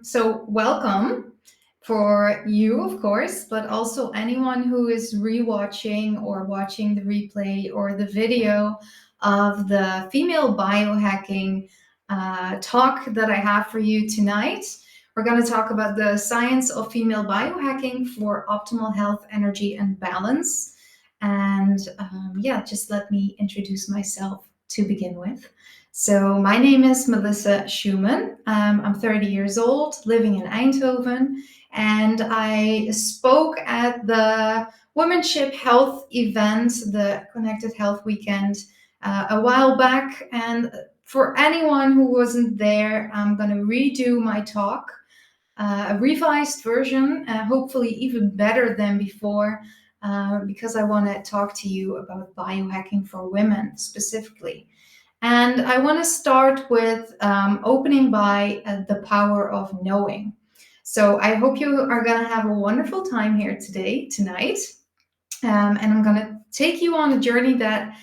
So, welcome for you, of course, but also anyone who is rewatching or watching the replay or the video of the female biohacking talk that I have for you tonight. We're going to talk about the science of female biohacking for optimal health, energy, and balance. And just let me introduce myself to begin with. So, my name is Melissa Schuman. I'm 30 years old, living in Eindhoven, and I spoke at the Womanship Health event, the Connected Health Weekend, a while back. And for anyone who wasn't there, I'm going to redo my talk, a revised version, hopefully even better than before, because I want to talk to you about biohacking for women specifically. And I want to start with opening by the power of knowing. So I hope you are going to have a wonderful time here tonight. And I'm going to take you on a journey that,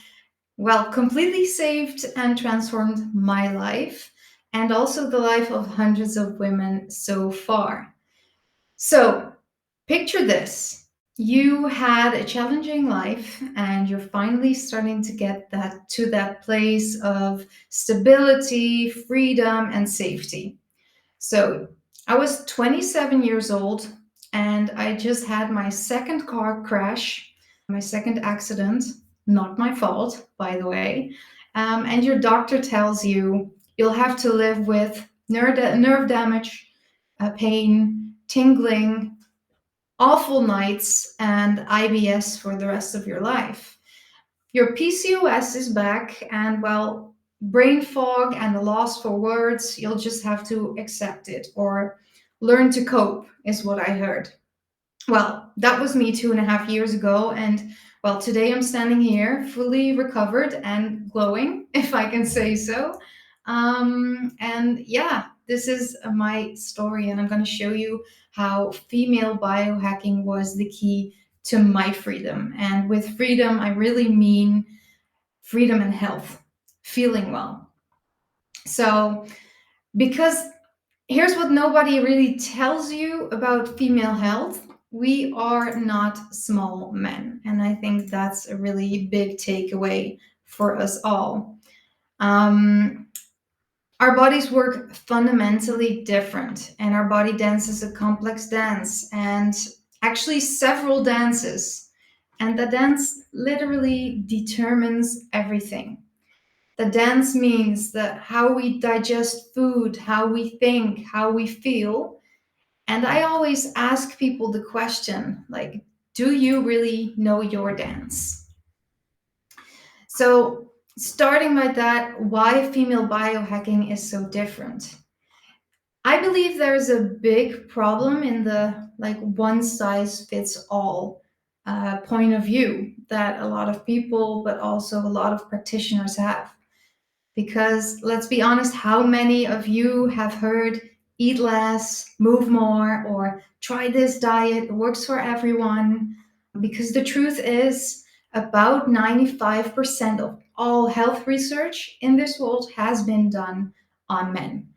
well, completely saved and transformed my life and also the life of hundreds of women so far. So picture this. You had a challenging life and you're finally starting to get that place of stability, freedom, and safety. So I was 27 years old and I just had my second car crash, my second accident, not my fault, by the way. And your doctor tells you you'll have to live with nerve damage, pain, tingling, awful nights, and IBS for the rest of your life. Your PCOS is back, and well, brain fog and the loss for words, you'll just have to accept it or learn to cope, is what I heard. Well, that was me 2.5 years ago, and well, today I'm standing here fully recovered and glowing, if I can say so. And yeah, this is my story, and I'm going to show you how female biohacking was the key to my freedom. And with freedom, I really mean freedom and health, feeling well. So, because here's what nobody really tells you about female health: we are not small men. And I think that's a really big takeaway for us all. Our bodies work fundamentally different, and our body dance is a complex dance, and actually several dances. And the dance literally determines everything. The dance means that how we digest food, how we think, how we feel. And I always ask people the question, like, do you really know your dance? So, starting by that, why female biohacking is so different. I believe there's a big problem in the like one size fits all point of view that a lot of people, but also a lot of practitioners have. Because let's be honest, how many of you have heard eat less, move more, or try this diet, it works for everyone? Because the truth is, about 95% of all health research in this world has been done on men.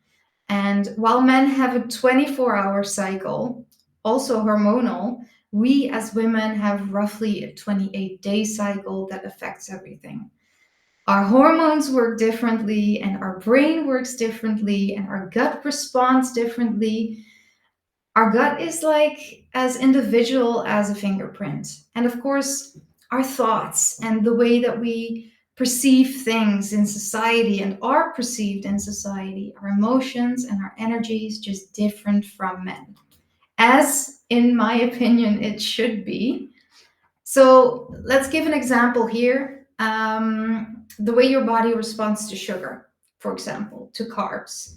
And while men have a 24-hour cycle, also hormonal, we as women have roughly a 28-day cycle that affects everything. Our hormones work differently, and our brain works differently, and our gut responds differently. Our gut is like as individual as a fingerprint. And of course, our thoughts and the way that we perceive things in society and are perceived in society, our emotions and our energy is just different from men. As, in my opinion, it should be. So let's give an example here. The way your body responds to sugar, for example, to carbs.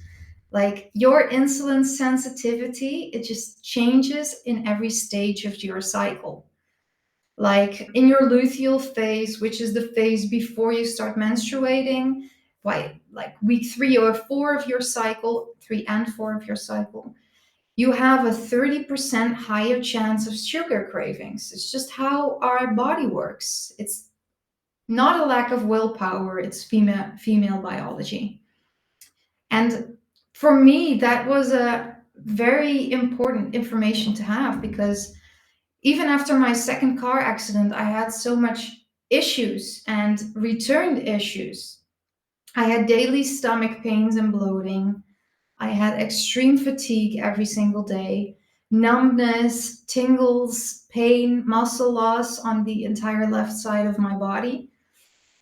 Like your insulin sensitivity, it just changes in every stage of your cycle. Like in your luteal phase, which is the phase before you start menstruating, like week 3 or 4 of your cycle, 3 and 4 of your cycle, you have a 30% higher chance of sugar cravings. It's just how our body works. It's not a lack of willpower, it's female biology. And for me, that was a very important information to have, because even after my second car accident, I had so much issues and returned issues. I had daily stomach pains and bloating. I had extreme fatigue every single day, numbness, tingles, pain, muscle loss on the entire left side of my body.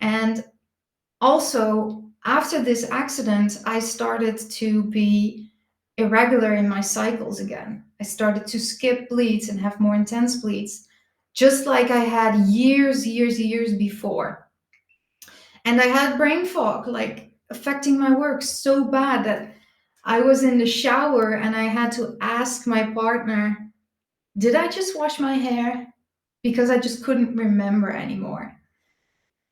And also, after this accident, I started to be irregular in my cycles again. I started to skip bleeds and have more intense bleeds, just like I had years before. And I had brain fog, like affecting my work so bad that I was in the shower and I had to ask my partner, did I just wash my hair? Because I just couldn't remember anymore.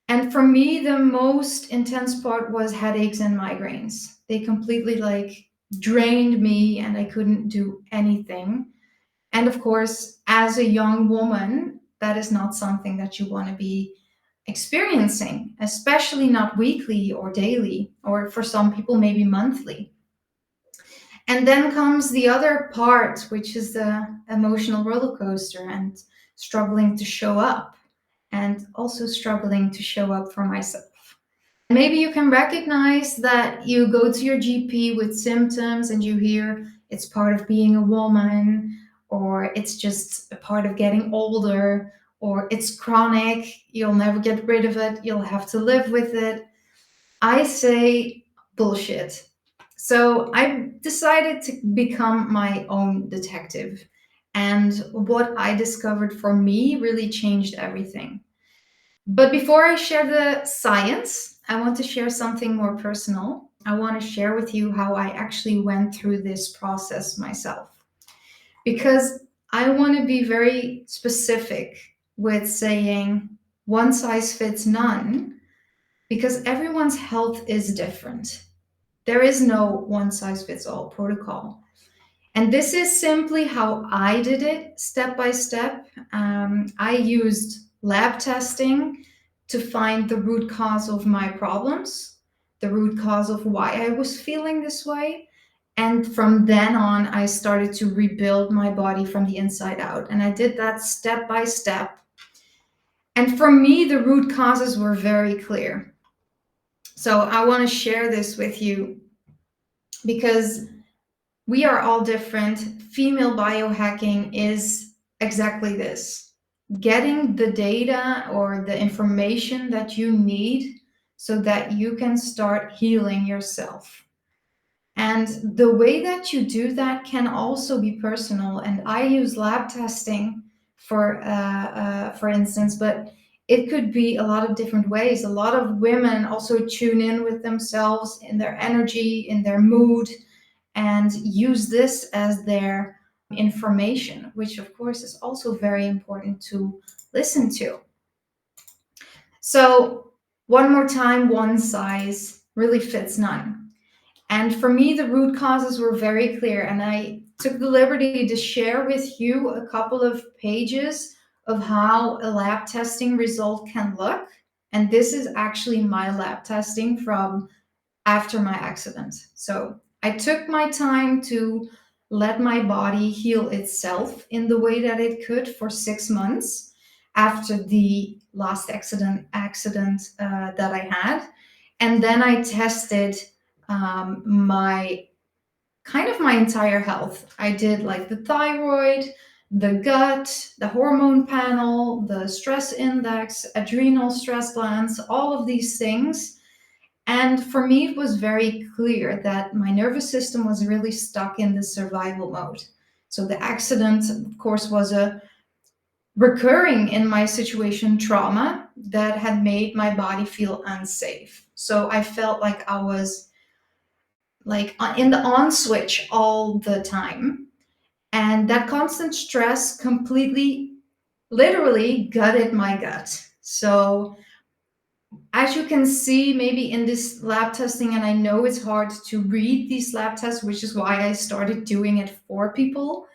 And for me, the most intense part was headaches and migraines. They completely like drained me and I couldn't do anything. And of course, as a young woman, that is not something that you want to be experiencing, especially not weekly or daily, or for some people, maybe monthly. And then comes the other part, which is the emotional roller coaster and struggling to show up, and also struggling to show up for myself. Maybe you can recognize that you go to your GP with symptoms and you hear it's part of being a woman, or it's just a part of getting older, or it's chronic, you'll never get rid of it, you'll have to live with it. I say bullshit. So I decided to become my own detective. And what I discovered for me really changed everything. But before I share the science, I want to share something more personal. I want to share with you how I actually went through this process myself. Because I want to be very specific with saying one size fits none, because everyone's health is different. There is no one size fits all protocol. And this is simply how I did it step by step. I used lab testing to find the root cause of my problems, the root cause of why I was feeling this way. And from then on, I started to rebuild my body from the inside out. And I did that step by step. And for me, the root causes were very clear. So I want to share this with you because we are all different. Female biohacking is exactly this: getting the data or the information that you need so that you can start healing yourself. And the way that you do that can also be personal. And I use lab testing for instance, but it could be a lot of different ways. A lot of women also tune in with themselves, in their energy, in their mood, and use this as their information, which of course is also very important to listen to. So, one more time, one size really fits none. And for me, the root causes were very clear. And I took the liberty to share with you a couple of pages of how a lab testing result can look. And this is actually my lab testing from after my accident. So I took my time to let my body heal itself in the way that it could for 6 months after the last accident that I had. And then I tested my my entire health. I did like the thyroid, the gut, the hormone panel, the stress index, adrenal stress glands, all of these things. And for me, it was very clear that my nervous system was really stuck in the survival mode. So the accident, of course, was a recurring in my situation trauma that had made my body feel unsafe. So I felt like I was like in the on switch all the time. And that constant stress completely, literally gutted my gut. So as you can see, maybe in this lab testing, and I know it's hard to read these lab tests, which is why I started doing it for people.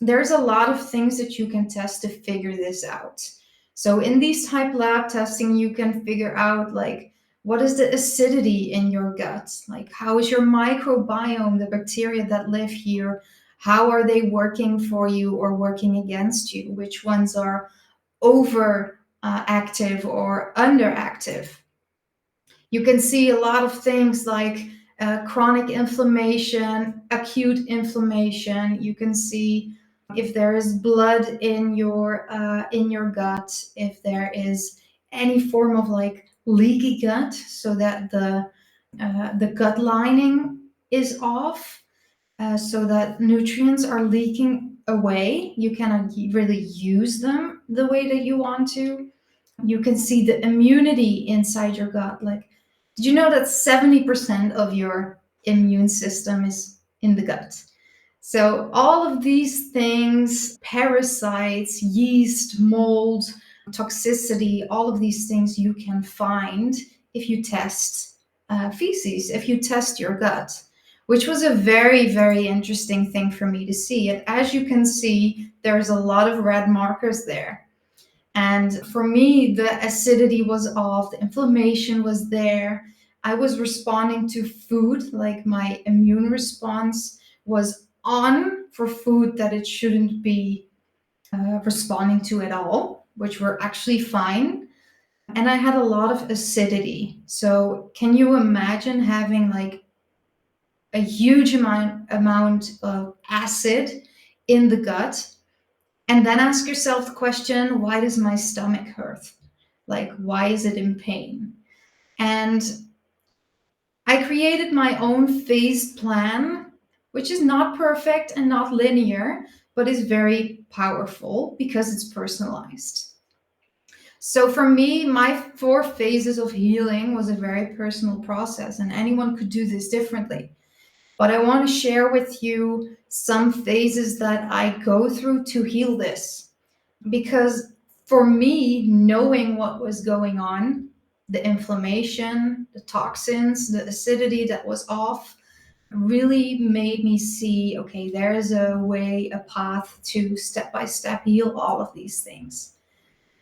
There's a lot of things that you can test to figure this out. So in these type lab testing, you can figure out like What is the acidity in your gut? Like, how is your microbiome, the bacteria that live here? How are they working for you or working against you? Which ones are over active or underactive? You can see a lot of things like chronic inflammation, acute inflammation. You can see if there is blood in your gut, if there is any form of like leaky gut, so that the gut lining is off, so that nutrients are leaking away. You cannot really use them the way that you want to. You can see the immunity inside your gut. Like, did you know that 70% of your immune system is in the gut? So, all of these things, parasites, yeast, mold, toxicity, all of these things you can find if you test feces, if you test your gut, which was a very, very interesting thing for me to see. And as you can see, there's a lot of red markers there. And for me, the acidity was off, the inflammation was there. I was responding to food, like my immune response was on for food that it shouldn't be responding to at all, which were actually fine. And I had a lot of acidity. So, can you imagine having like a huge amount of acid in the gut? And then ask yourself the question, why does my stomach hurt? Like, why is it in pain? And I created my own phased plan, which is not perfect and not linear, but is very powerful because it's personalized. So for me, my 4 phases of healing was a very personal process, and anyone could do this differently. But I want to share with you some phases that I go through to heal this. Because for me, knowing what was going on, the inflammation, the toxins, the acidity that was off, really made me see, okay, there is a way, a path to step by step heal all of these things.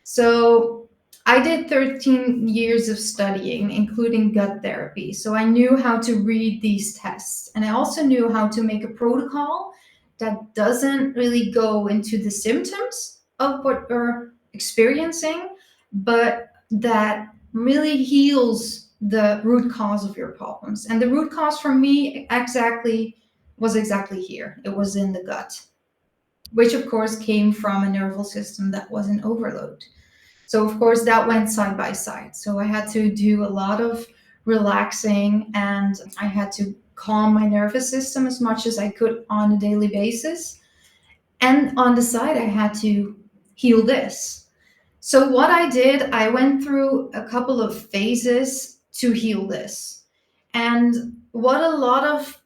So I did 13 years of studying, including gut therapy. So I knew how to read these tests. And I also knew how to make a protocol that doesn't really go into the symptoms of what you're experiencing, but that really heals the root cause of your problems. And the root cause for me was exactly here. It was in the gut, which of course came from a nervous system that was in overload. So of course that went side by side. So I had to do a lot of relaxing, and I had to calm my nervous system as much as I could on a daily basis. And on the side, I had to heal this. So what I did, I went through a couple of phases to heal this. And what a lot of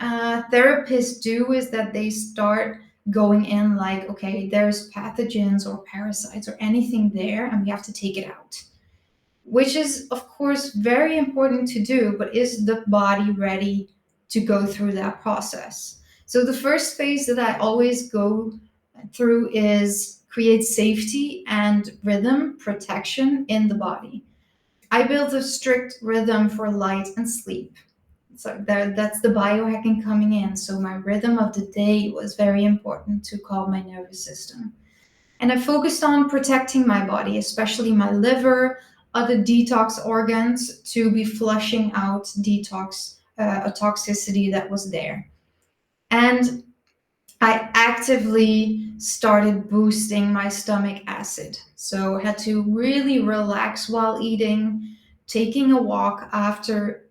therapists do is that they start going in like, okay, there's pathogens or parasites or anything there, and we have to take it out, which is, of course, very important to do, but is the body ready to go through that process? So the first phase that I always go through is create safety and rhythm protection in the body. I built a strict rhythm for light and sleep. So that's the biohacking coming in. So my rhythm of the day was very important to calm my nervous system. And I focused on protecting my body, especially my liver, other detox organs, to be flushing out a toxicity that was there. And I actively started boosting my stomach acid. So I had to really relax while eating, taking a walk after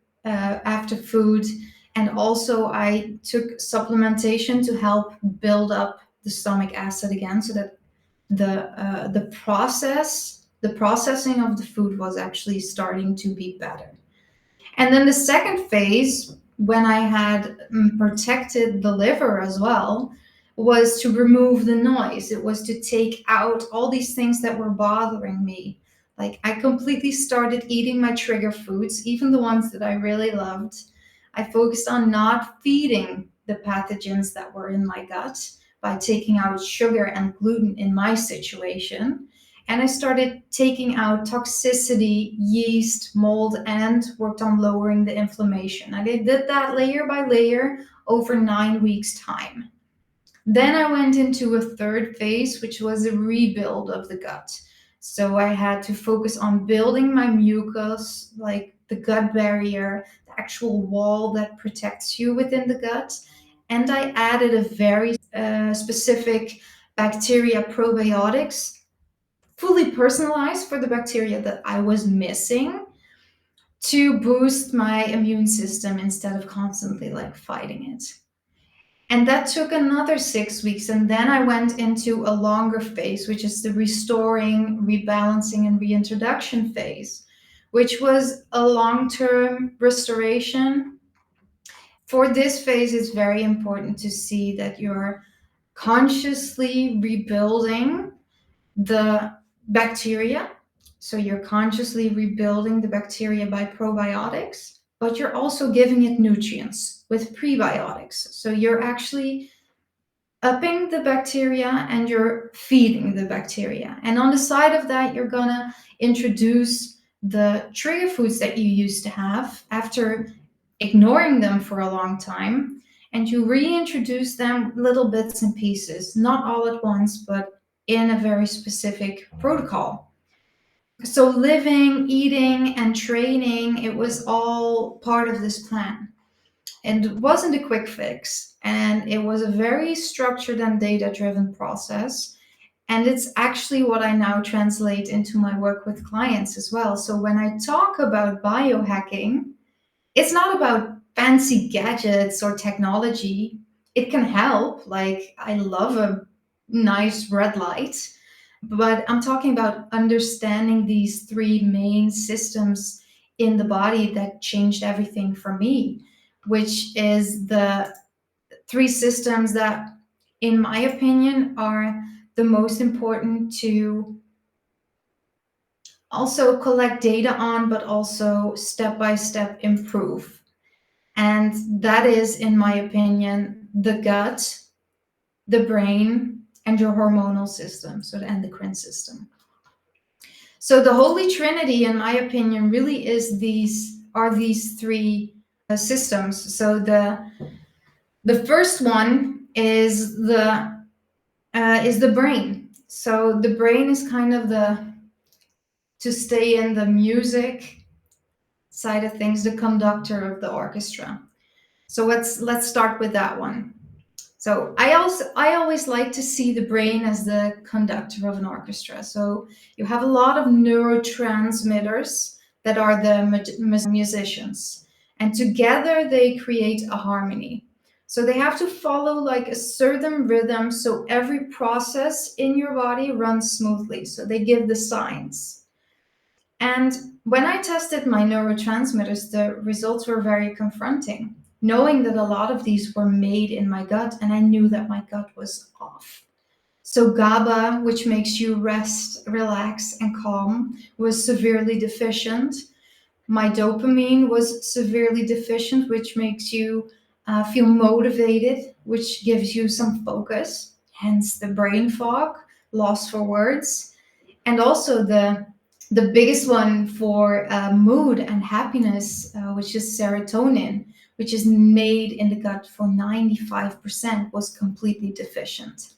food, and also I took supplementation to help build up the stomach acid again, so that the processing of the food was actually starting to be better. And then the second phase, when I had protected the liver as well, was to remove the noise. It was to take out all these things that were bothering me. Like, I completely started eating my trigger foods, even the ones that I really loved. I focused on not feeding the pathogens that were in my gut by taking out sugar and gluten in my situation. And I started taking out toxicity, yeast, mold, and worked on lowering the inflammation. I did that layer by layer over 9 weeks' time. Then I went into a third phase, which was a rebuild of the gut. So I had to focus on building my mucus, like the gut barrier, the actual wall that protects you within the gut. And I added a very specific bacteria probiotics, fully personalized for the bacteria that I was missing, to boost my immune system instead of constantly like fighting it. And that took another 6 weeks. And then I went into a longer phase, which is the restoring, rebalancing, and reintroduction phase, which was a long term restoration. For this phase, it's very important to see that you're consciously rebuilding the bacteria. So you're consciously rebuilding the bacteria by probiotics, but you're also giving it nutrients with prebiotics. So you're actually upping the bacteria and you're feeding the bacteria. And on the side of that, you're gonna introduce the trigger foods that you used to have after ignoring them for a long time. And you reintroduce them little bits and pieces, not all at once, but in a very specific protocol. So living, eating, and training, it was all part of this plan. And it wasn't a quick fix. And it was a very structured and data driven process. And it's actually what I now translate into my work with clients as well. So when I talk about biohacking, it's not about fancy gadgets or technology. It can help. Like, I love a nice red light, but I'm talking about understanding these three main systems in the body that changed everything for me, which is the three systems that, in my opinion, are the most important to also collect data on, but also step by step improve. And that is, in my opinion, the gut, the brain, and your hormonal system, so the endocrine system. So the Holy Trinity, in my opinion, really is these three systems. So the first one is the brain. So the brain is kind of to stay in the music side of things, the conductor of the orchestra. So let's start with that one. So I always like to see the brain as the conductor of an orchestra. So you have a lot of neurotransmitters that are the musicians, and together they create a harmony. So they have to follow like a certain rhythm, so every process in your body runs smoothly. So they give the signs. And when I tested my neurotransmitters, the results were very confronting, knowing that a lot of these were made in my gut, and I knew that my gut was off. So GABA, which makes you rest, relax, and calm, was severely deficient. My dopamine was severely deficient, which makes you feel motivated, which gives you some focus, hence the brain fog, loss for words. And also the biggest one for mood and happiness, which is serotonin, which is made in the gut for 95%, was completely deficient.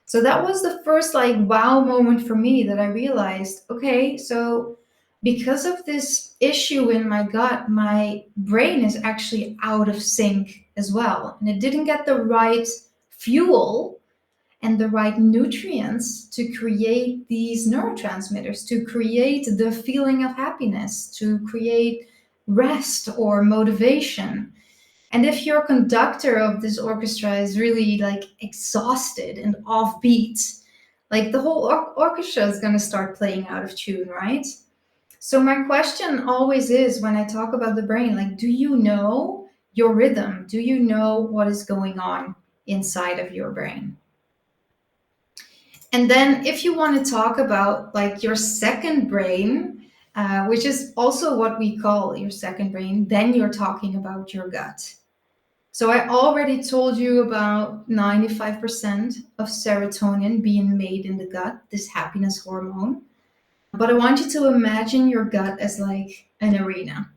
So that was the first like wow moment for me, that I realized, okay, so because of this issue in my gut, my brain is actually out of sync as well. And it didn't get the right fuel and the right nutrients to create these neurotransmitters, to create the feeling of happiness, to create rest or motivation. And if your conductor of this orchestra is really like exhausted and offbeat, like the whole orchestra is going to start playing out of tune, right? So my question always is, when I talk about the brain, like, do you know your rhythm? Do you know what is going on inside of your brain? And then if you want to talk about like your second brain, which is also what we call your second brain, then you're talking about your gut. So I already told you about 95% of serotonin being made in the gut, this happiness hormone. But I want you to imagine your gut as like an arena.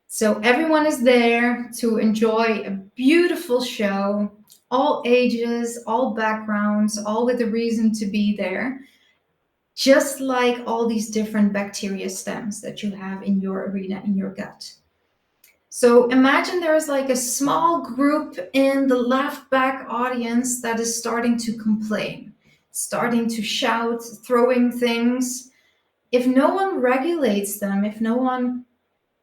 So everyone is there to enjoy a beautiful show, all ages, all backgrounds, all with a reason to be there, just like all these different bacteria stems that you have in your arena, in your gut. So imagine there's like a small group in the left back audience that is starting to complain, starting to shout, throwing things. If no one regulates them, if no one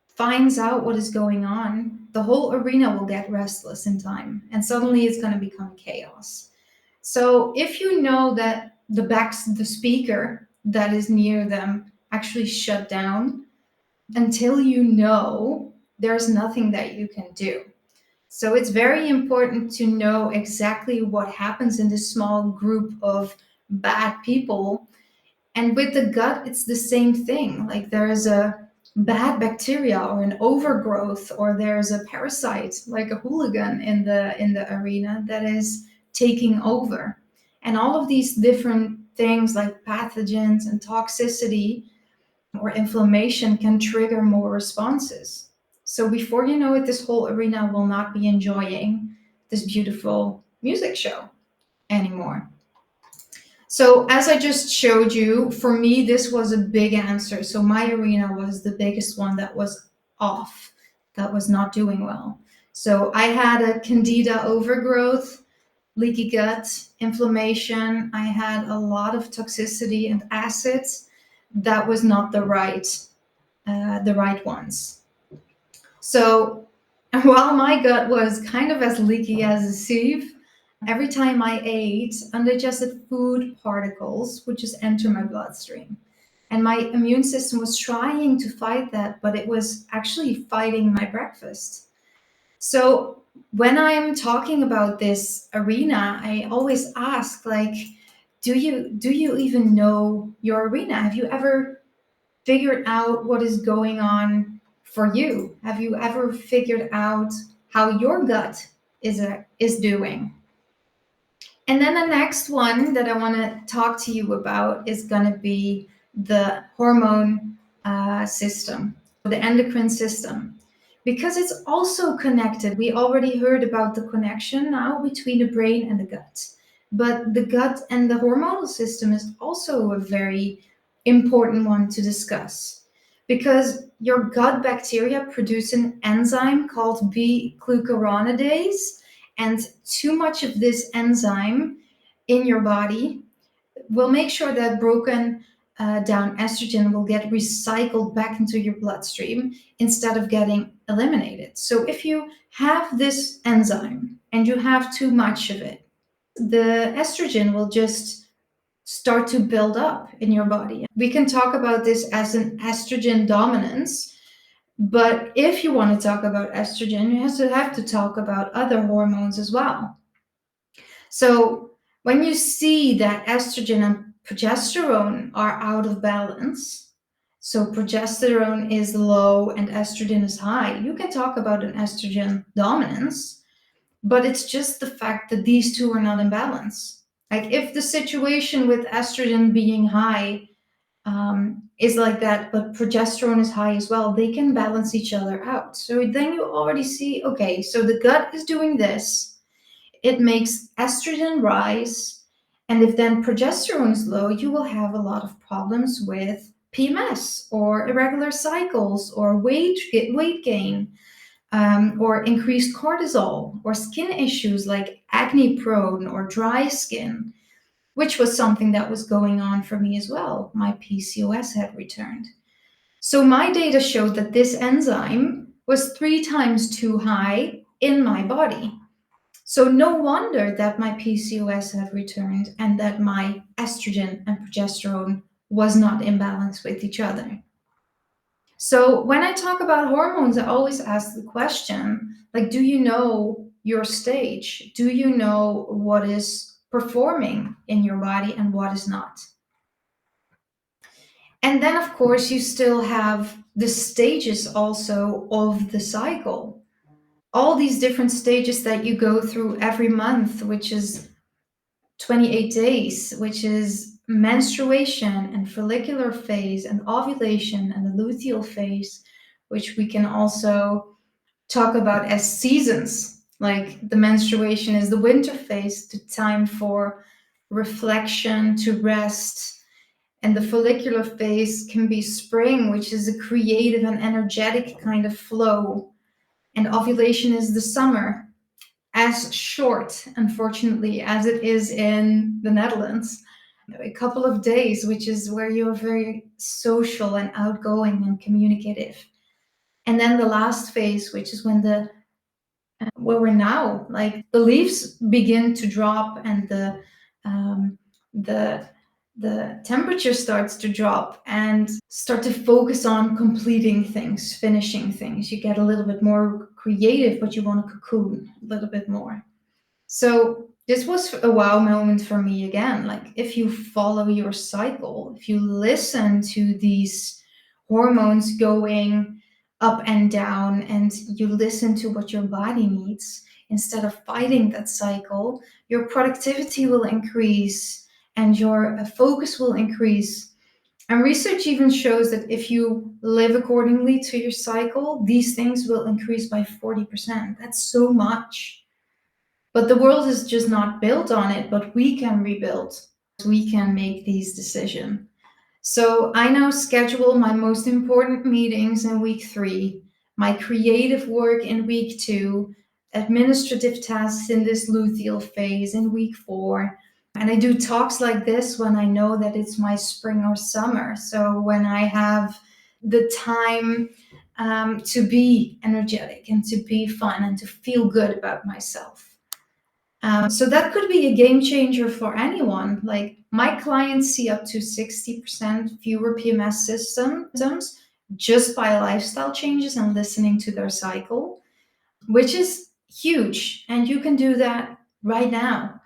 finds out what is going on, the whole arena will get restless in time and suddenly it's going to become chaos. So if you know that the speaker that is near them actually shut down, until you know, there's nothing that you can do. So it's very important to know exactly what happens in this small group of bad people. And with the gut, it's the same thing. Like there's a bad bacteria or an overgrowth, or there's a parasite, like a hooligan in the arena that is taking over. And all of these different things like pathogens and toxicity or inflammation can trigger more responses. So before you know it, this whole arena will not be enjoying this beautiful music show anymore. So as I just showed you, for me, this was a big answer. So my arena was the biggest one that was off, that was not doing well. So I had a candida overgrowth, leaky gut, inflammation. I had a lot of toxicity and acids. That was not the right ones. So while my gut was kind of as leaky as a sieve, every time I ate, undigested food particles would just enter my bloodstream. And my immune system was trying to fight that, but it was actually fighting my breakfast. So when I'm talking about this arena, I always ask, like, do you even know your arena? Have you ever figured out what is going on for you? Have you ever figured out how your gut is doing? And then the next one that I want to talk to you about is going to be the hormone system, the endocrine system, because it's also connected. We already heard about the connection now between the brain and the gut. But the gut and the hormonal system is also a very important one to discuss, because your gut bacteria produce an enzyme called B-glucuronidase, and too much of this enzyme in your body will make sure that broken down estrogen will get recycled back into your bloodstream instead of getting eliminated. So if you have this enzyme and you have too much of it, the estrogen will just start to build up in your body. We can talk about this as an estrogen dominance. But if you want to talk about estrogen, you have to talk about other hormones as well. So when you see that estrogen and progesterone are out of balance, so progesterone is low and estrogen is high, you can talk about an estrogen dominance, but it's just the fact that these two are not in balance. Like if the situation with estrogen being high is like that, but progesterone is high as well, they can balance each other out. So then you already see, okay, so the gut is doing this, it makes estrogen rise, and if then progesterone is low, you will have a lot of problems with PMS or irregular cycles or weight gain, or increased cortisol or skin issues like acne prone or dry skin, which was something that was going on for me as well. My PCOS had returned. So my data showed that this enzyme was 3 times too high in my body. So no wonder that my PCOS had returned and that my estrogen and progesterone was not in balance with each other. So when I talk about hormones, I always ask the question, like, do you know your stage? Do you know what is performing in your body and what is not? And then, of course, you still have the stages also of the cycle. All these different stages that you go through every month, which is 28 days, which is menstruation and follicular phase and ovulation and the luteal phase, which we can also talk about as seasons. Like the menstruation is the winter phase, the time for reflection, to rest. And the follicular phase can be spring, which is a creative and energetic kind of flow. And ovulation is the summer, as short, unfortunately, as it is in the Netherlands. A couple of days, which is where you're very social and outgoing and communicative. And then the last phase, which is when where we're now, like the leaves begin to drop and um, the the temperature starts to drop and start to focus on completing things, finishing things. You get a little bit more creative, but you want to cocoon a little bit more. So this was a wow moment for me again. Like if you follow your cycle, if you listen to these hormones going up and down and you listen to what your body needs instead of fighting that cycle, your productivity will increase and your focus will increase. And research even shows that if you live accordingly to your cycle, these things will increase by 40%. That's so much. But the world is just not built on it, but we can rebuild. We can make these decisions. So I now schedule my most important meetings in week 3, my creative work in week 2, administrative tasks in this luteal phase in week 4. And I do talks like this when I know that it's my spring or summer. So when I have the time to be energetic and to be fun and to feel good about myself. So that could be a game changer for anyone. Like my clients see up to 60% fewer PMS symptoms just by lifestyle changes and listening to their cycle, which is huge. And you can do that right now.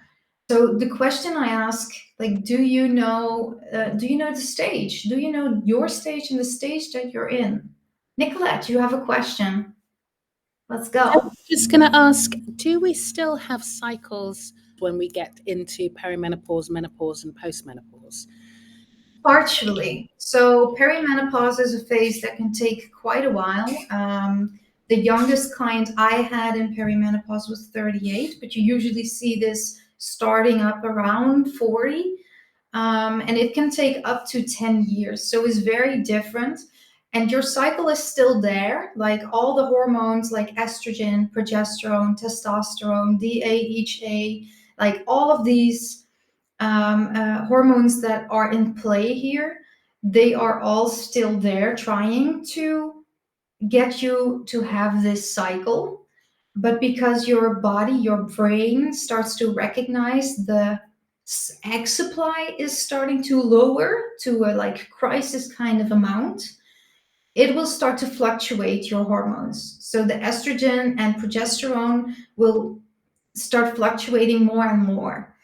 So the question I ask, like, do you know the stage? Do you know your stage and the stage that you're in? Nicolette, you have a question. Let's I go. was just going to ask, do we still have cycles when we get into perimenopause, menopause, and postmenopause? Partially. So perimenopause is a phase that can take quite a while. The youngest client I had in perimenopause was 38, but you usually see this starting up around 40. And it can take up to 10 years. So it's very different. And your cycle is still there, like all the hormones like estrogen, progesterone, testosterone, DHA, like all of these hormones that are in play here, they are all still there trying to get you to have this cycle. But because your body, your brain starts to recognize the egg supply is starting to lower to a like crisis kind of amount, it will start to fluctuate your hormones. So the estrogen and progesterone will start fluctuating more and more.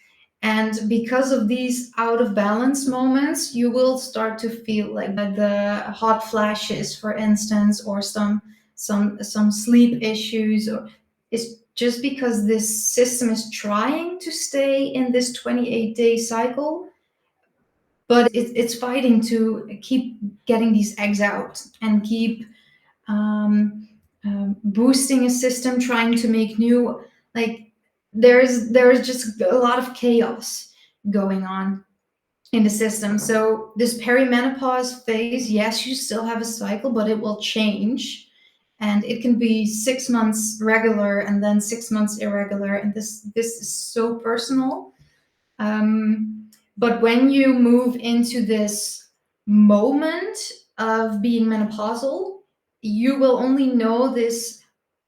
And because of these out of balance moments, you will start to feel like the hot flashes, for instance, or some sleep issues. Or it's just because this system is trying to stay in this 28-day cycle, but it's fighting to keep getting these eggs out and keep boosting a system, trying to make new, like there's just a lot of chaos going on in the system. So this perimenopause phase, yes, you still have a cycle, but it will change. And it can be 6 months regular and then 6 months irregular. And this is so personal. But when you move into this moment of being menopausal, you will only know this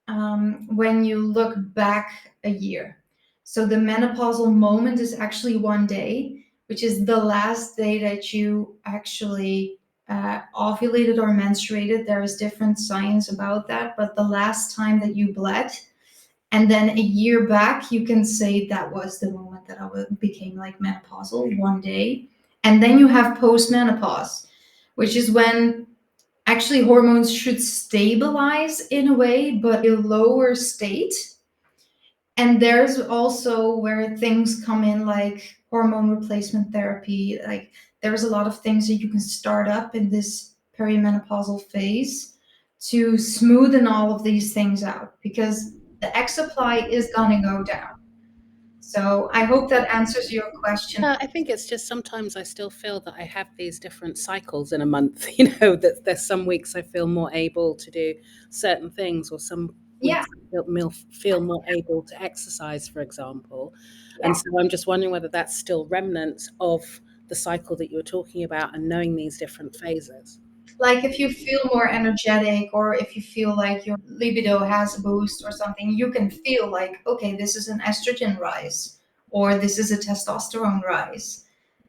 when you look back a year. So the menopausal moment is actually one day, which is the last day that you actually ovulated or menstruated. There is different science about that, but the last time that you bled, and then a year back, you can say that was the moment that I became like menopausal, one day. And then you have postmenopause, which is when actually hormones should stabilize in a way, but a lower state. And there's also where things come in, like hormone replacement therapy. Like there's a lot of things that you can start up in this perimenopausal phase to smoothen all of these things out, because the egg supply is going to go down. So I hope that answers your question. I think it's just sometimes I still feel that I have these different cycles in a month. You know, that there's some weeks I feel more able to do certain things, or some Yeah. weeks I feel more able to exercise, for example. And Yeah. so I'm just wondering whether that's still remnants of the cycle that you were talking about, and knowing these different phases. Like if you feel more energetic, or if you feel like your libido has a boost or something, you can feel like, okay, this is an estrogen rise, or this is a testosterone rise,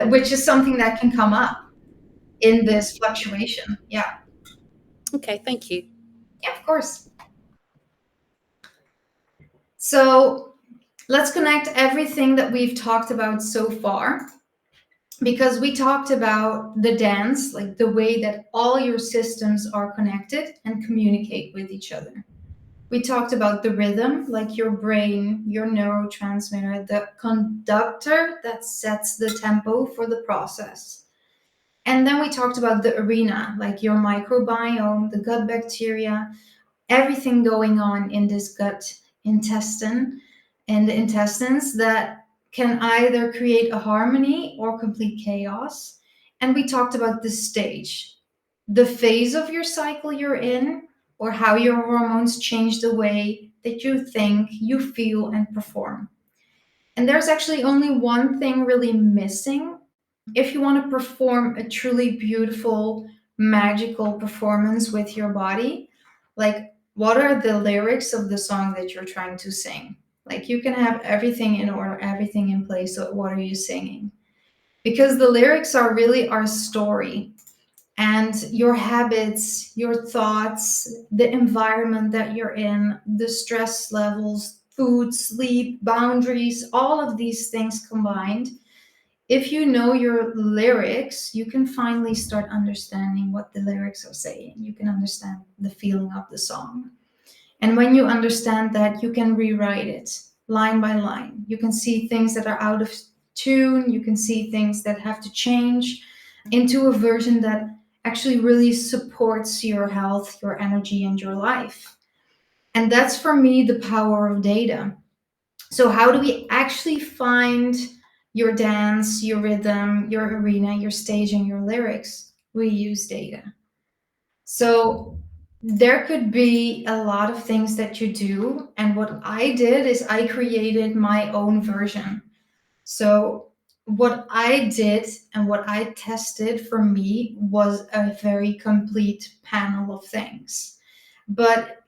which is something that can come up in this fluctuation. Yeah. Okay, thank you. Yeah, of course. So let's connect everything that we've talked about so far, because we talked about the dance, like the way that all your systems are connected and communicate with each other. We talked about the rhythm, like your brain, your neurotransmitter, the conductor that sets the tempo for the process. And then we talked about the arena, like your microbiome, the gut bacteria, everything going on in this gut intestine and the intestines that can either create a harmony or complete chaos. And we talked about the stage, the phase of your cycle you're in, or how your hormones change the way that you think, you feel, and perform. And there's actually only one thing really missing if you want to perform a truly beautiful, magical performance with your body. Like, what are the lyrics of the song that you're trying to sing? Like, you can have everything in order, everything in place. So, what are you singing? Because the lyrics are really our story, and your habits, your thoughts, the environment that you're in, the stress levels, food, sleep, boundaries, all of these things combined. If you know your lyrics, you can finally start understanding what the lyrics are saying. You can understand the feeling of the song. And when you understand that, you can rewrite it line by line. You can see things that are out of tune. You can see things that have to change into a version that actually really supports your health, your energy, and your life. And that's for me the power of data. So, how do we actually find your dance, your rhythm, your arena, your stage, and your lyrics? We use data. So, there could be a lot of things that you do. And what I did is I created my own version. So, what I did and what I tested for me was a very complete panel of things. But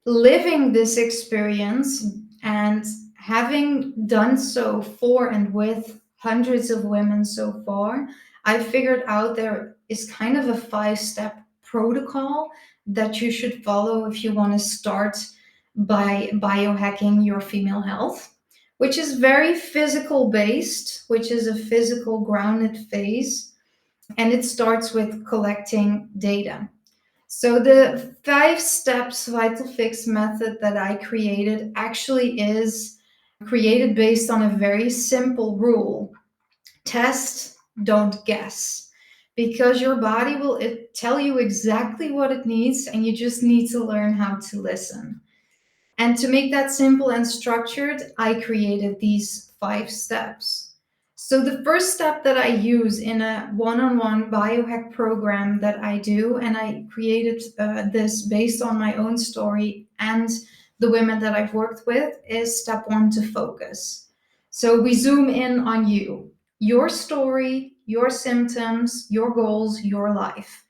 living this experience and having done so for and with hundreds of women so far, I figured out there is kind of a 5-step protocol that you should follow if you want to start by biohacking your female health, which is very physical based, which is a physical grounded phase. And it starts with collecting data. So the 5 steps Vital Fix method that I created actually is created based on a very simple rule. Test, don't guess. Because your body will tell you exactly what it needs, and you just need to learn how to listen. And to make that simple and structured, I created these 5 steps. So, the first step that I use in a one on one biohack program that I do, and I created this based on my own story and the women that I've worked with, is step 1, to focus. So, we zoom in on you, your story, your symptoms, your goals, your life.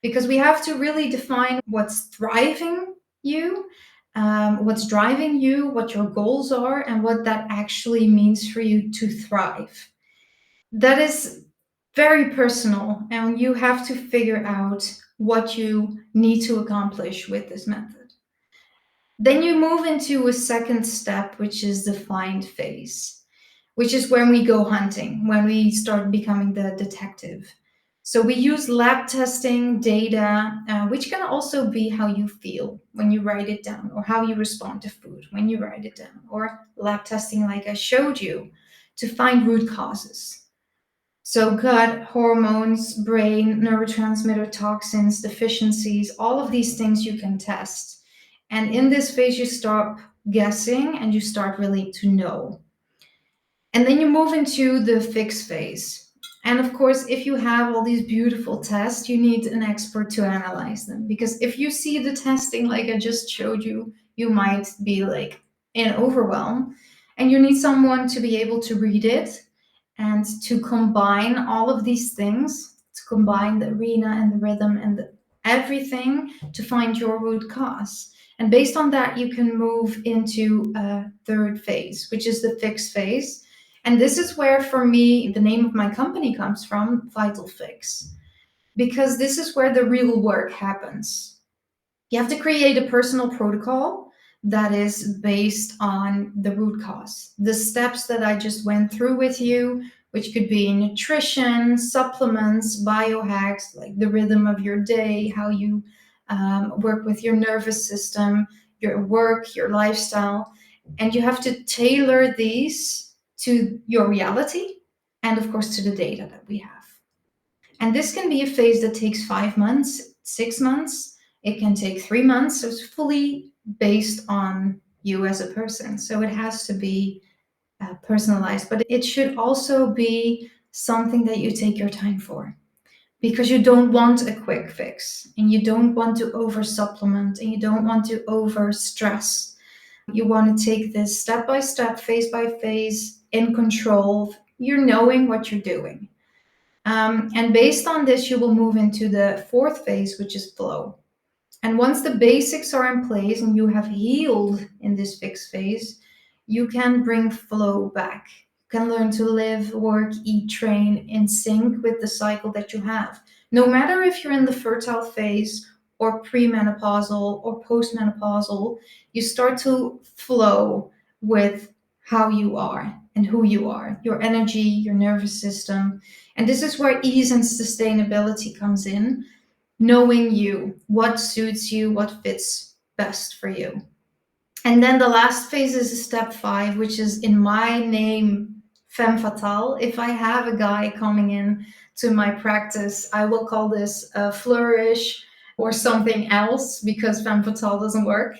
Because we have to really define what's driving you, what's driving you, what your goals are, and what that actually means for you to thrive. That is very personal, and you have to figure out what you need to accomplish with this method. Then you move into a second step, which is the find phase, which is when we go hunting, when we start becoming the detective. So we use lab testing data, which can also be how you feel when you write it down, or how you respond to food when you write it down, or lab testing, like I showed you, to find root causes. So gut, hormones, brain, neurotransmitter, toxins, deficiencies, all of these things you can test. And in this phase, you stop guessing and you start really to know. And then you move into the fix phase. And of course, if you have all these beautiful tests, you need an expert to analyze them. Because if you see the testing like I just showed you, you might be like in overwhelm. And you need someone to be able to read it and to combine all of these things, to combine the arena and the rhythm and everything to find your root cause. And based on that, you can move into a third phase, which is the fix phase. And this is where, for me, the name of my company comes from, Vital Fix, because this is where the real work happens. You have to create a personal protocol that is based on the root cause. The steps that I just went through with you, which could be nutrition, supplements, biohacks, like the rhythm of your day, how you work with your nervous system, your work, your lifestyle. And you have to tailor these to your reality and, of course, to the data that we have. And this can be a phase that takes 5 months, 6 months. It can take 3 months. So it's fully based on you as a person. So it has to be personalized, but it should also be something that you take your time for, because you don't want a quick fix and you don't want to over supplement and you don't want to over stress. You want to take this step by step, phase by phase, in control. You're knowing what you're doing. And based on this, you will move into the fourth phase, which is flow. And once the basics are in place and you have healed in this fixed phase, you can bring flow back. You can learn to live, work, eat, train in sync with the cycle that you have. No matter if you're in the fertile phase or premenopausal or postmenopausal, you start to flow with how you are and who you are, your energy, your nervous system. And this is where ease and sustainability comes in, knowing you, what suits you, what fits best for you. And then the last phase is step 5, which is in my name, femme fatale. If I have a guy coming in to my practice, I will call this a flourish or something else, because femme fatale doesn't work.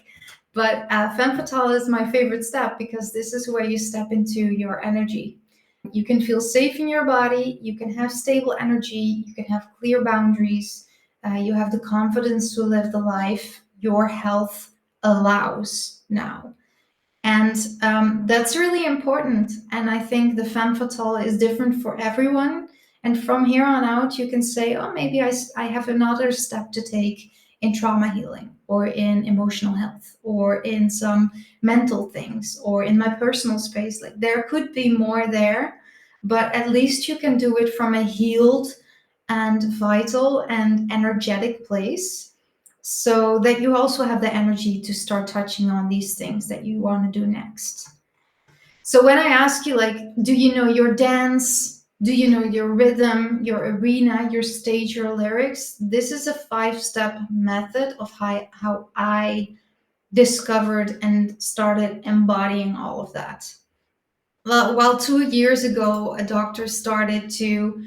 But femme fatale is my favorite step, because this is where you step into your energy. You can feel safe in your body, you can have stable energy, you can have clear boundaries, you have the confidence to live the life your health allows now. And that's really important. And I think the femme fatale is different for everyone. And from here on out, you can say, oh, maybe I have another step to take in trauma healing, or in emotional health, or in some mental things, or in my personal space. Like, there could be more there, but at least you can do it from a healed and vital and energetic place, so that you also have the energy to start touching on these things that you want to do next. So when I ask you, like, do you know your dance? Do you know your rhythm, your arena, your stage, your lyrics? This is a 5-step method of how I discovered and started embodying all of that. Well, 2 years ago, a doctor started to,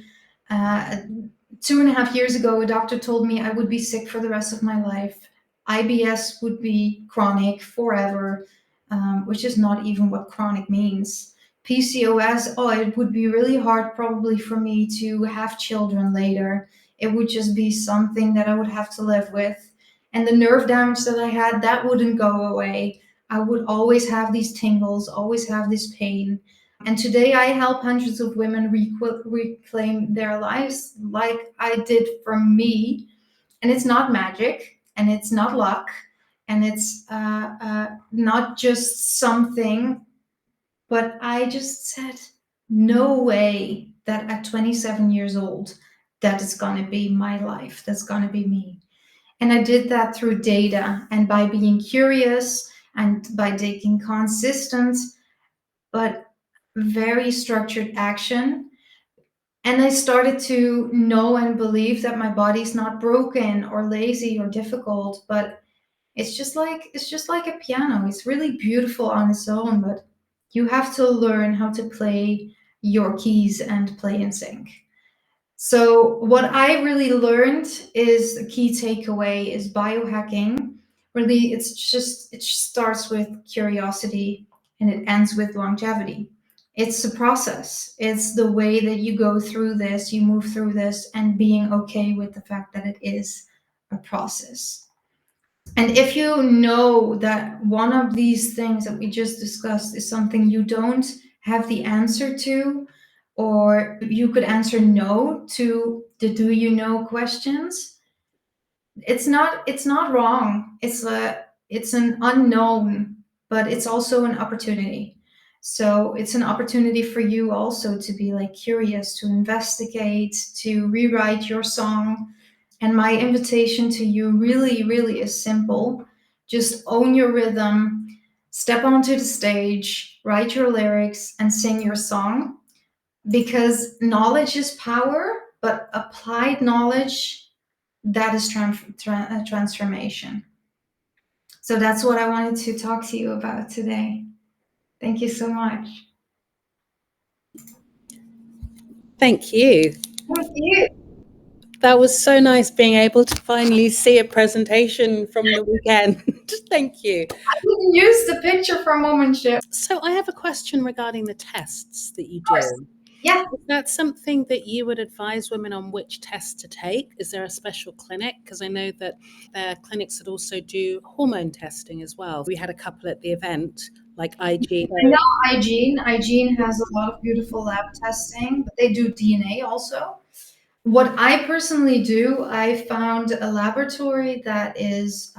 2.5 years ago, a doctor told me I would be sick for the rest of my life. IBS would be chronic forever, which is not even what chronic means. PCOS, oh, it would be really hard probably for me to have children later. It would just be something that I would have to live with. And the nerve damage that I had, that wouldn't go away. I would always have these tingles, always have this pain. And today I help hundreds of women reclaim their lives like I did for me. And it's not magic, and it's not luck, and it's not just something, but I just said, no way that at 27 years old, that is going to be my life. That's going to be me. And I did that through data and by being curious and by taking consistent but very structured action. And I started to know and believe that my body's not broken or lazy or difficult, but it's just like a piano. It's really beautiful on its own, but you have to learn how to play your keys and play in sync. So what I really learned is the key takeaway is biohacking. Really, it starts with curiosity and it ends with longevity. It's a process. It's the way that you go through this, you move through this, and being okay with the fact that it is a process. And if you know that one of these things that we just discussed is something you don't have the answer to, or you could answer no to the do you know questions, it's not wrong. It's an unknown, but it's also an opportunity. So it's an opportunity for you also to be like curious, to investigate, to rewrite your song. And my invitation to you really, really is simple. Just own your rhythm, step onto the stage, write your lyrics, and sing your song. Because knowledge is power, but applied knowledge, that is transformation. So that's what I wanted to talk to you about today. Thank you so much. Thank you. Thank you. That was so nice being able to finally see a presentation from the weekend. Thank you. I didn't use the picture for Womanship. So I have a question regarding the tests that you Of course. do. Yeah. Is that something that you would advise women on which test to take? Is there a special clinic? Because I know that there are clinics that also do hormone testing as well. We had a couple at the event, like IG. I know IGene has a lot of beautiful lab testing, but they do DNA also. What I personally do, I found a laboratory that is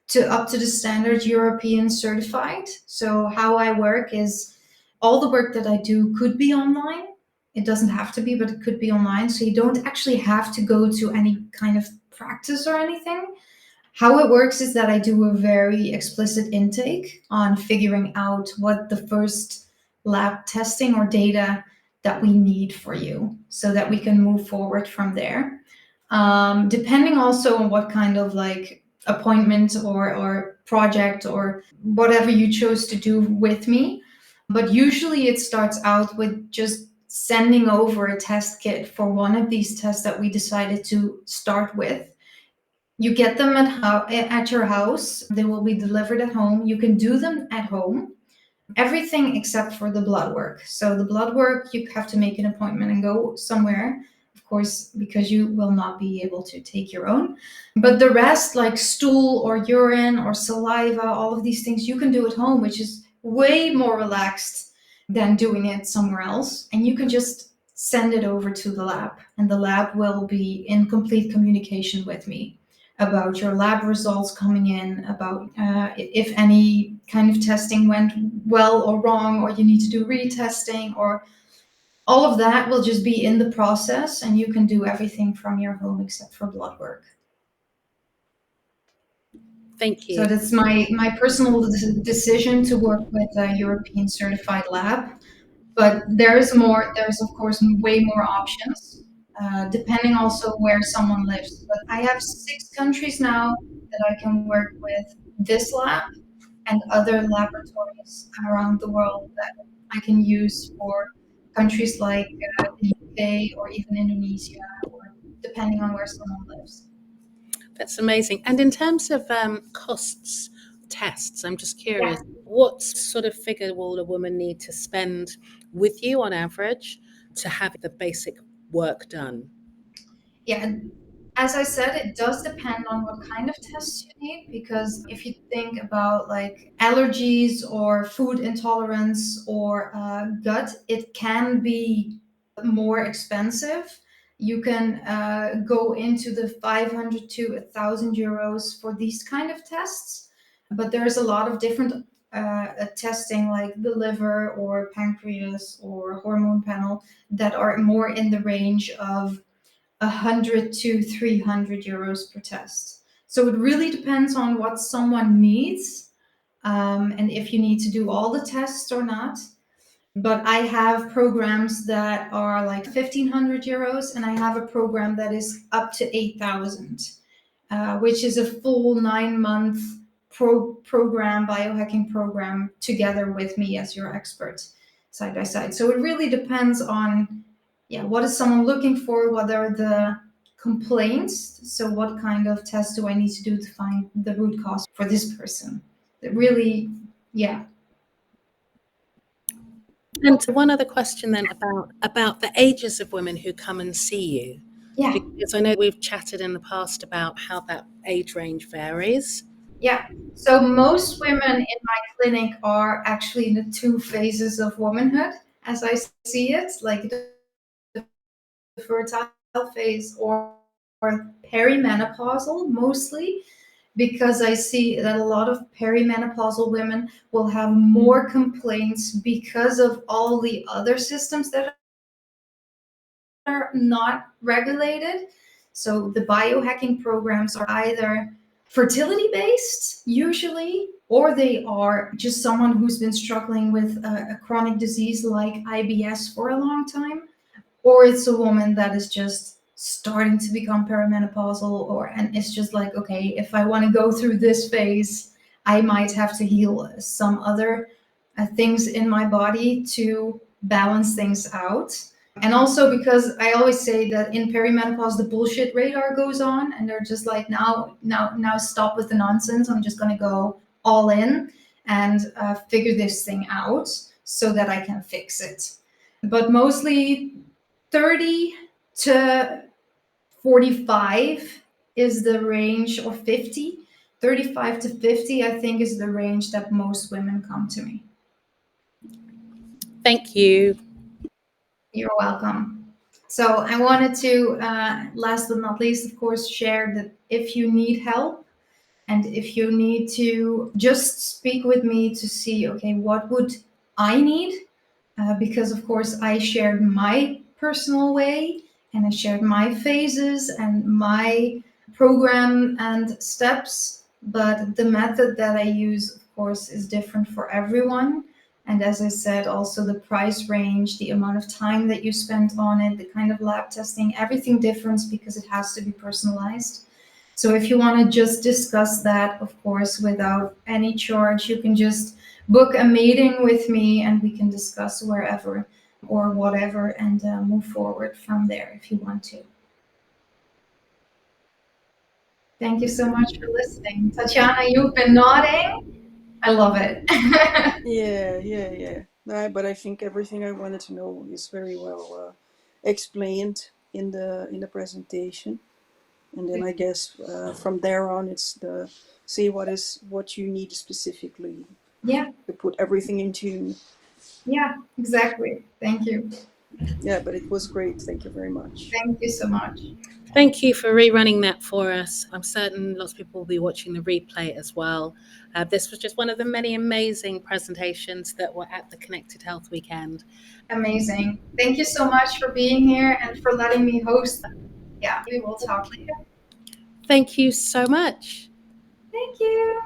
to up to the standard European certified. So how I work is all the work that I do could be online. It doesn't have to be, but it could be online. So you don't actually have to go to any kind of practice or anything. How it works is that I do a very explicit intake on figuring out what the first lab testing or data that we need for you so that we can move forward from there. Depending also on what kind of like appointment or project or whatever you chose to do with me. But usually it starts out with just sending over a test kit for one of these tests that we decided to start with. You get them at your house. They will be delivered at home. You can do them at home. Everything except for the blood work. So the blood work, you have to make an appointment and go somewhere, of course, because you will not be able to take your own. But the rest, like stool or urine or saliva, all of these things you can do at home, which is way more relaxed than doing it somewhere else. And you can just send it over to the lab, and the lab will be in complete communication with me about your lab results coming in, about if any kind of testing went well or wrong, or you need to do retesting, or all of that will just be in the process, and you can do everything from your home except for blood work. Thank So you. that's my personal decision to work with a European certified lab. But there's more. There's of course way more options, depending also where someone lives. But I have 6 countries now that I can work with this lab and other laboratories around the world that I can use for countries like the UK or even Indonesia, or depending on where someone lives. That's amazing. And in terms of costs, tests, I'm just Yeah. curious, what sort of figure will a woman need to spend with you on average to have the basic work done? Yeah, as I said, it does depend on what kind of tests you need, because if you think about like allergies or food intolerance or gut, it can be more expensive. You can go into the 500 to 1,000 euros for these kind of tests, but there's a lot of different testing like the liver or pancreas or hormone panel that are more in the range of 100 to 300 euros per test. So it really depends on what someone needs, and if you need to do all the tests or not. But I have programs that are like 1,500 euros, and I have a program that is up to 8,000, which is a full 9 month program, biohacking program, together with me as your expert, side by side. So it really depends on, yeah, what is someone looking for? What are the complaints? So what kind of test do I need to do to find the root cause for this person? It really, yeah. And one other question then about the ages of women who come and see you, Yeah. because I know we've chatted in the past about how that age range varies. Yeah. So most women in my clinic are actually in the two phases of womanhood, as I see it, like the fertile phase or perimenopausal mostly, because I see that a lot of perimenopausal women will have more complaints because of all the other systems that are not regulated. So the biohacking programs are either fertility based, usually, or they are just someone who's been struggling with a chronic disease like IBS for a long time, or it's a woman that is just starting to become perimenopausal, or and it's just like, okay, if I want to go through this phase, I might have to heal some other things in my body to balance things out. And also because I always say that in perimenopause the bullshit radar goes on, and they're just like, now stop with the nonsense, I'm just going to go all in and figure this thing out so that I can fix it. But mostly 30 to 45 is the range, or 50. 35 to 50, I think, is the range that most women come to me. Thank you. You're welcome. So I wanted to, last but not least, of course, share that if you need help and if you need to just speak with me to see, okay, what would I need? Because, of course, I shared my personal way and I shared my phases and my program and steps. But the method that I use, of course, is different for everyone. And as I said, also the price range, the amount of time that you spend on it, the kind of lab testing, everything differs because it has to be personalized. So if you want to just discuss that, of course, without any charge, you can just book a meeting with me and we can discuss wherever or whatever and move forward from there if you want to. Thank you so much for listening. Tatiana, you've been nodding. I love it. Yeah. No, but I think everything I wanted to know is very well explained in the presentation, and then I guess from there on it's the see what you need specifically Yeah, to put everything into. yeah, exactly. Thank you. Yeah, but it was great. Thank you very much. Thank you so much. Thank you for rerunning that for us. I'm certain lots of people will be watching the replay as well. This was just one of the many amazing presentations that were at the Connected Health Weekend. Amazing. Thank you so much for being here and for letting me host. Yeah, we will talk later. Thank you so much. Thank you.